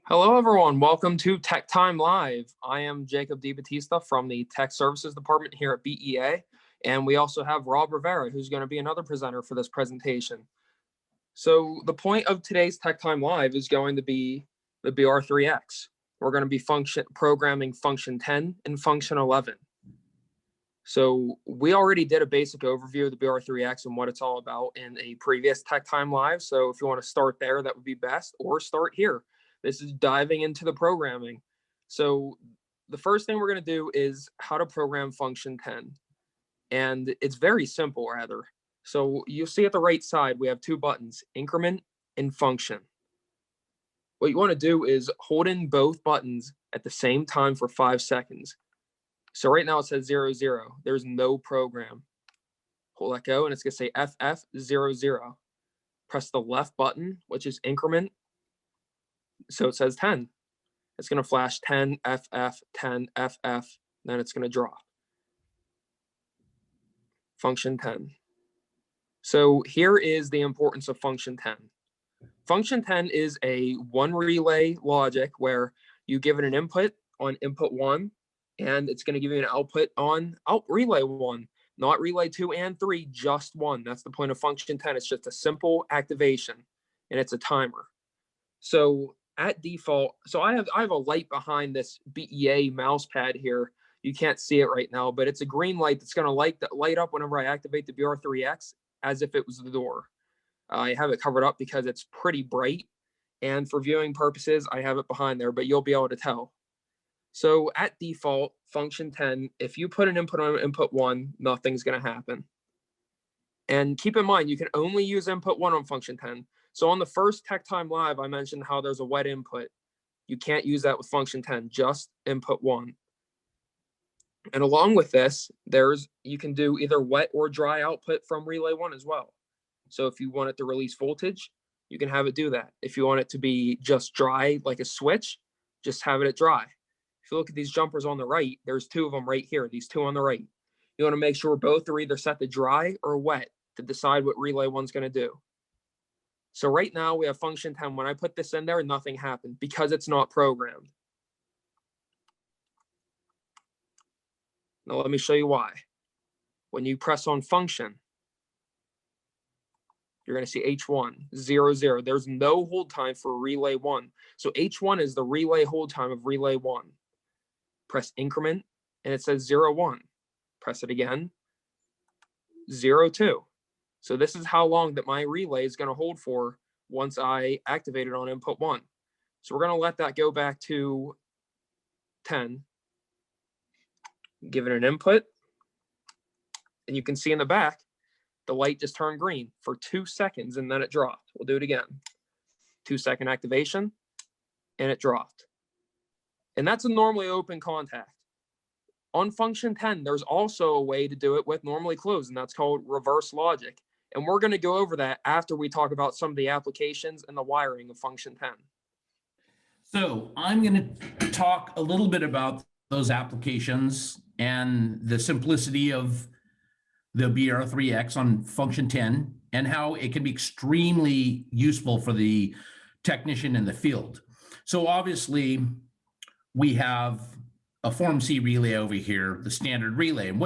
Hello, everyone. Welcome to Tech Time Live. I am Jacob DiBattista from the Tech Services Department here at BEA, and we also have Rob Rivera, who's going to be another presenter for this presentation. So the point of today's Tech Time Live is going to be the BR3X. We're going to be programming function 10 and function 11. So we already did a basic overview of the BR3X and what it's all about in a previous Tech Time Live. So if you want to start there, that would be best, or start here. This is diving into the programming. So the first thing we're going to do is how to program function 10. And it's very simple, rather. So you'll see at the right side, we have two buttons, increment and function. What you want to do is hold in both buttons at the same time for 5 seconds. So right now it says 0, 0. There's no program. Hold let go, and it's going to say FF 0, 0. Press the left button, which is increment. So it says 10. It's going to flash 10 FF, 10 FF, then it's going to drop. Function 10. So here is the importance of function 10. Function 10 is a one relay logic where you give it an input on input 1, and it's going to give you an output on relay 1, not relay 2 and 3, just 1. That's the point of function 10. It's just a simple activation, and it's a timer. So at default, so I have a light behind this BEA mouse pad here. You can't see it right now, but it's a green light that's going to light up whenever I activate the BR3X as if it was the door. I have it covered up because it's pretty bright, and for viewing purposes, I have it behind there, but you'll be able to tell. So at default, function 10, if you put an input on input 1, nothing's going to happen. And keep in mind, you can only use input 1 on function 10. So on the first Tech Time Live, I mentioned how there's a wet input. You can't use that with function 10, just input 1. And along with this, you can do either wet or dry output from relay 1 as well. So if you want it to release voltage, you can have it do that. If you want it to be just dry, like a switch, just have it at dry. If you look at these jumpers on the right, there's two of them right here, these two on the right. You want to make sure both are either set to dry or wet to decide what relay 1's going to do. So right now we have function 10. When I put this in there, nothing happened because it's not programmed. Now let me show you why. When you press on function, you're going to see H1, 0, 0. There's no hold time for relay 1. So H1 is the relay hold time of relay 1. Press increment, and it says 0, 1. Press it again, 0, 2. So this is how long that my relay is going to hold for once I activate it on input 1. So we're going to let that go back to 10. Give it an input. And you can see in the back, the light just turned green for 2 seconds, and then it dropped. We'll do it again. 2-second activation, and it dropped. And that's a normally open contact. On function 10, there's also a way to do it with normally closed, and that's called reverse logic. And we're going to go over that after we talk about some of the applications and the wiring of function 10. So I'm going to talk a little bit about those applications and the simplicity of the BR3X on function 10 and how it can be extremely useful for the technician in the field. So obviously we have a Form C relay over here, the standard relay. And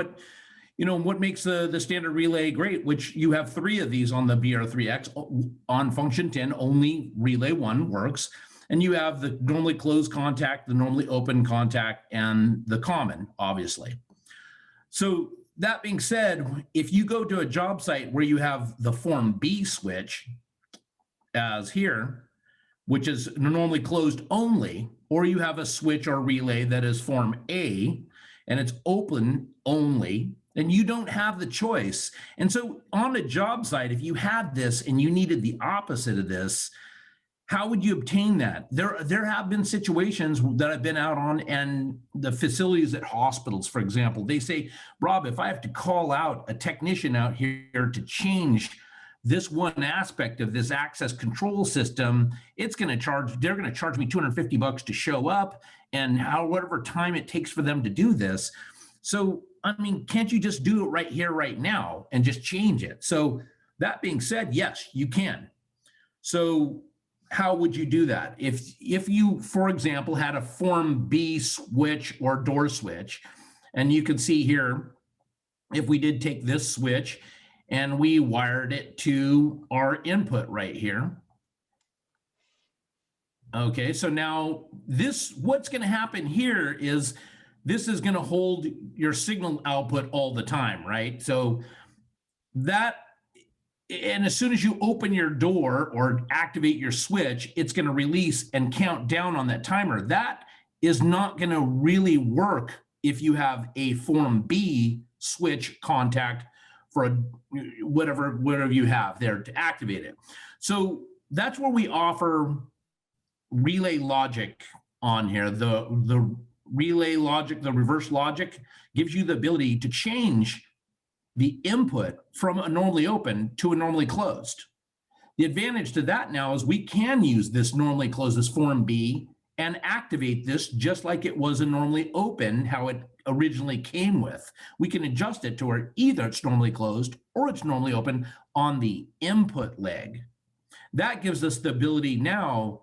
what makes the standard relay great, which you have 3 of these on the BR3X. On function 10, only relay 1 works. And you have the normally closed contact, the normally open contact, and the common, obviously. So that being said, if you go to a job site where you have the Form B switch, as here, which is normally closed only, or you have a switch or relay that is Form A, and it's open only, and you don't have the choice. And so on a job site, if you had this and you needed the opposite of this, how would you obtain that? There have been situations that I've been out on, and the facilities at hospitals, for example, they say, Rob, if I have to call out a technician out here to change this one aspect of this access control system, they're going to charge me $250 to show up, and whatever time it takes for them to do this. So, I mean, can't you just do it right here, right now, and just change it? So that being said, yes, you can. So how would you do that? If you, for example, had a form B switch or door switch, and you can see here, if we did take this switch and we wired it to our input right here. Okay, so now this, what's going to happen here is this is going to hold your signal output all the time, right? So that, and as soon as you open your door or activate your switch, it's going to release and count down on that timer. That is not going to really work if you have a form B switch contact for a, whatever you have there to activate it. So that's where we offer relay logic on here. The relay logic, the reverse logic, gives you the ability to change the input from a normally open to a normally closed. The advantage to that now is we can use this normally closed, this form B, and activate this just like it was a normally open, how it originally came with. We can adjust it to where either it's normally closed or it's normally open on the input leg. That gives us the ability now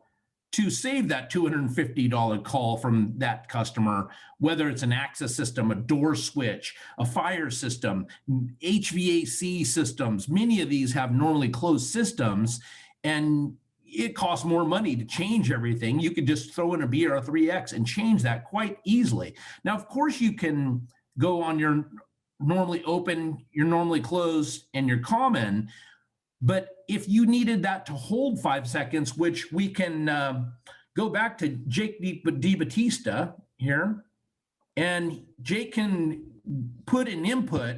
to save that $250 call from that customer, whether it's an access system, a door switch, a fire system, HVAC systems. Many of these have normally closed systems, and it costs more money to change everything. You could just throw in a BR3X and change that quite easily. Now, of course, you can go on your normally open, your normally closed, and your common. But if you needed that to hold 5 seconds, which we can go back to Jake DiBattista here, and Jake can put an input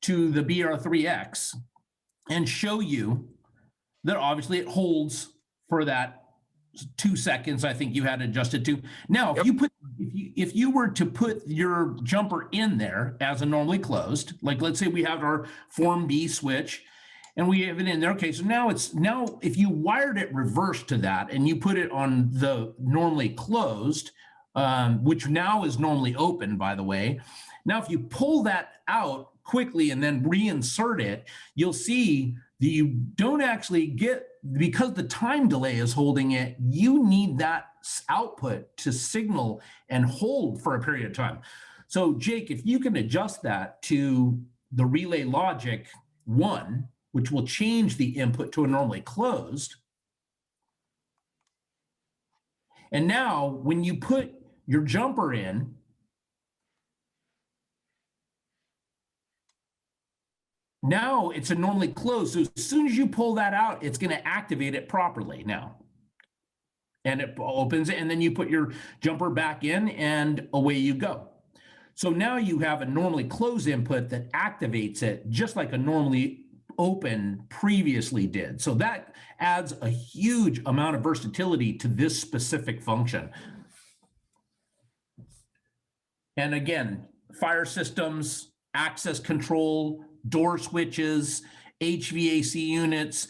to the BR3X and show you that obviously it holds for that 2 seconds. I think you had adjusted to. Now, if if you were to put your jumper in there as a normally closed, like let's say we have our form B switch, and we have it in there. Okay, so now if you wired it reverse to that and you put it on the normally closed, which now is normally open, by the way. Now, if you pull that out quickly and then reinsert it, you'll see that you don't actually get, because the time delay is holding it, you need that output to signal and hold for a period of time. So Jake, if you can adjust that to the relay logic 1, which will change the input to a normally closed. And now when you put your jumper in, now it's a normally closed. So as soon as you pull that out, it's going to activate it properly now. And it opens it, and then you put your jumper back in and away you go. So now you have a normally closed input that activates it just like a normally open previously did. So that adds a huge amount of versatility to this specific function. And again, fire systems, access control, door switches, HVAC units,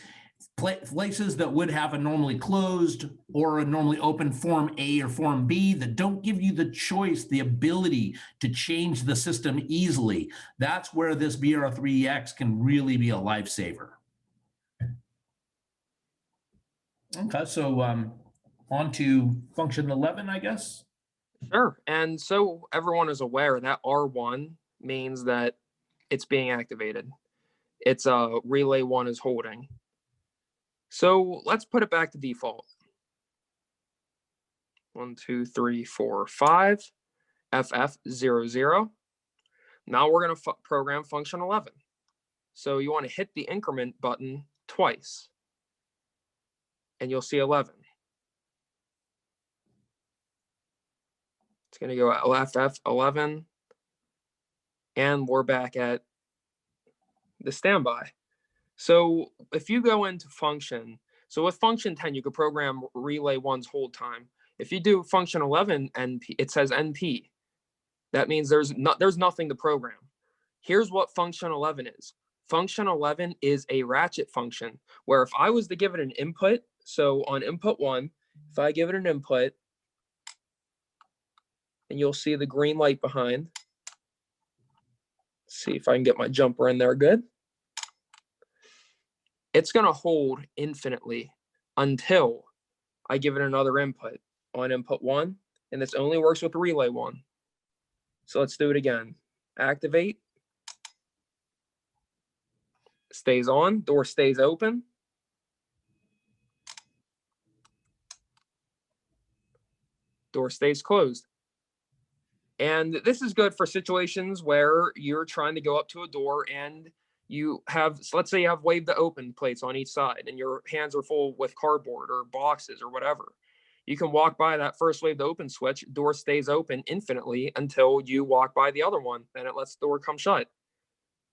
places that would have a normally closed or a normally open form A or form B that don't give you the choice, the ability to change the system easily. That's where this BR3X can really be a lifesaver. Okay, so on to function 11, I guess. Sure. And so everyone is aware that R1 means that it's being activated. It's relay 1 is holding. So let's put it back to default. 1, 2, 3, 4, 5, FF00. Now we're going to program function 11. So you want to hit the increment button twice, and you'll see 11. It's going to go FF11, and we're back at the standby. So if you go into function, so with function 10, you could program relay 1's hold time. If you do function 11, NP, it says NP. That means there's nothing to program. Here's what function 11 is. Function 11 is a ratchet function where if I was to give it an input, so on input 1, if I give it an input, and you'll see the green light behind. See if I can get my jumper in there good. It's going to hold infinitely until I give it another input on input 1, and this only works with relay 1. So let's do it again. Activate. Stays on, door stays open. Door stays closed. And this is good for situations where you're trying to go up to a door and you have, so let's say you have wave to open plates on each side and your hands are full with cardboard or boxes or whatever. You can walk by that first wave to open switch, door stays open infinitely until you walk by the other one, and it lets the door come shut.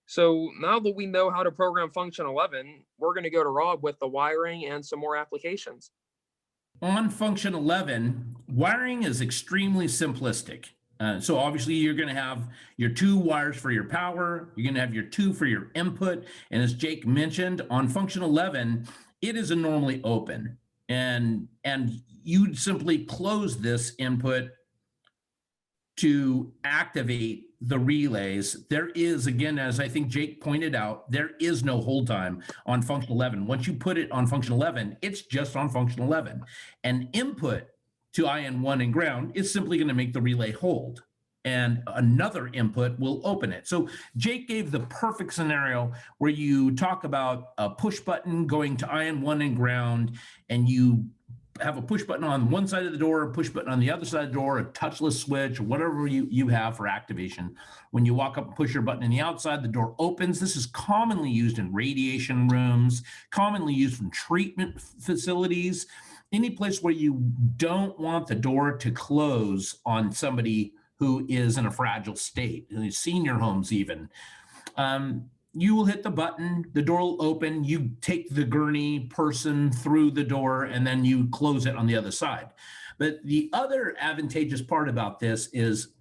So now that we know how to program function 11, we're going to go to Rob with the wiring and some more applications. On function 11, wiring is extremely simplistic. So obviously you're going to have your 2 wires for your power, you're going to have your 2 for your input, and as Jake mentioned, on function 11, it is a normally open, and you'd simply close this input to activate the relays. There is, again, as I think Jake pointed out, there is no hold time on function 11. Once you put it on function 11, it's just on function 11. And input to IN1 and ground is simply going to make the relay hold, and another input will open it. So Jake gave the perfect scenario where you talk about a push button going to IN1 and ground, and you have a push button on one side of the door, a push button on the other side of the door, a touchless switch, or whatever you have for activation. When you walk up and push your button on the outside, the door opens. This is commonly used in radiation rooms, commonly used in treatment facilities, any place where you don't want the door to close on somebody who is in a fragile state, senior homes even. You will hit the button, the door will open, you take the gurney person through the door, and then you close it on the other side. But the other advantageous part about this is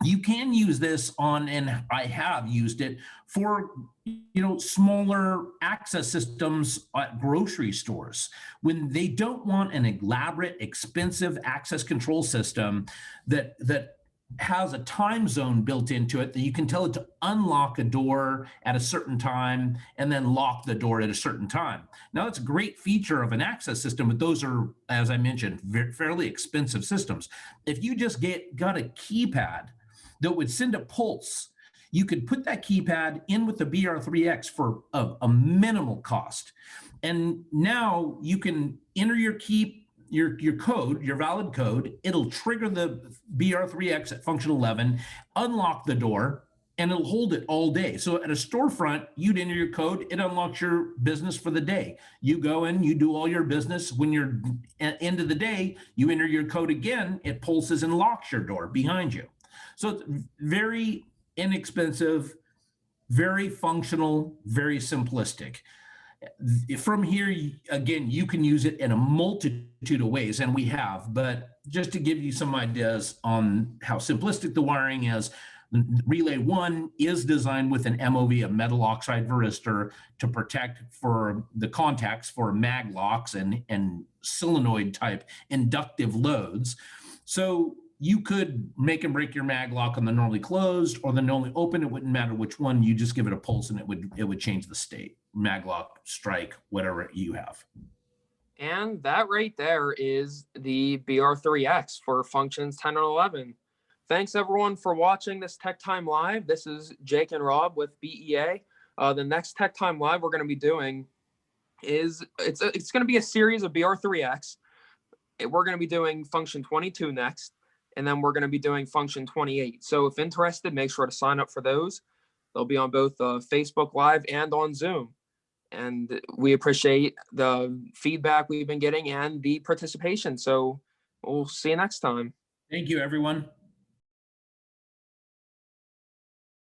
you can use this on, and I have used it for, smaller access systems at grocery stores. When they don't want an elaborate, expensive access control system that has a time zone built into it that you can tell it to unlock a door at a certain time and then lock the door at a certain time. Now, it's a great feature of an access system, but those are, as I mentioned, fairly expensive systems. If you just got a keypad that would send a pulse, you could put that keypad in with the BR3X for a minimal cost. And now you can enter your code, your valid code. It'll trigger the BR3X at function 11, unlock the door, and it'll hold it all day. So at a storefront, you'd enter your code, it unlocks your business for the day. You go in, you do all your business. When you're at the end of the day, you enter your code again, it pulses and locks your door behind you. So it's very inexpensive, very functional, very simplistic. From here, again, you can use it in a multitude of ways, and we have, but just to give you some ideas on how simplistic the wiring is, Relay 1 is designed with an MOV, a metal oxide varistor, to protect for the contacts for mag locks and solenoid type inductive loads. So you could make and break your mag lock on the normally closed or the normally open. It wouldn't matter which one. You just give it a pulse and it would change the state. Mag lock, strike, whatever you have. And that right there is the BR3X for functions 10 and 11. Thanks everyone for watching this Tech Time Live. This is Jake and Rob with BEA. The next Tech Time Live we're going to be doing is it's going to be a series of BR3X. We're going to be doing function 22 next, and then we're going to be doing function 28. So if interested, make sure to sign up for those. They'll be on both Facebook Live and on Zoom. And we appreciate the feedback we've been getting and the participation. So we'll see you next time. Thank you, everyone.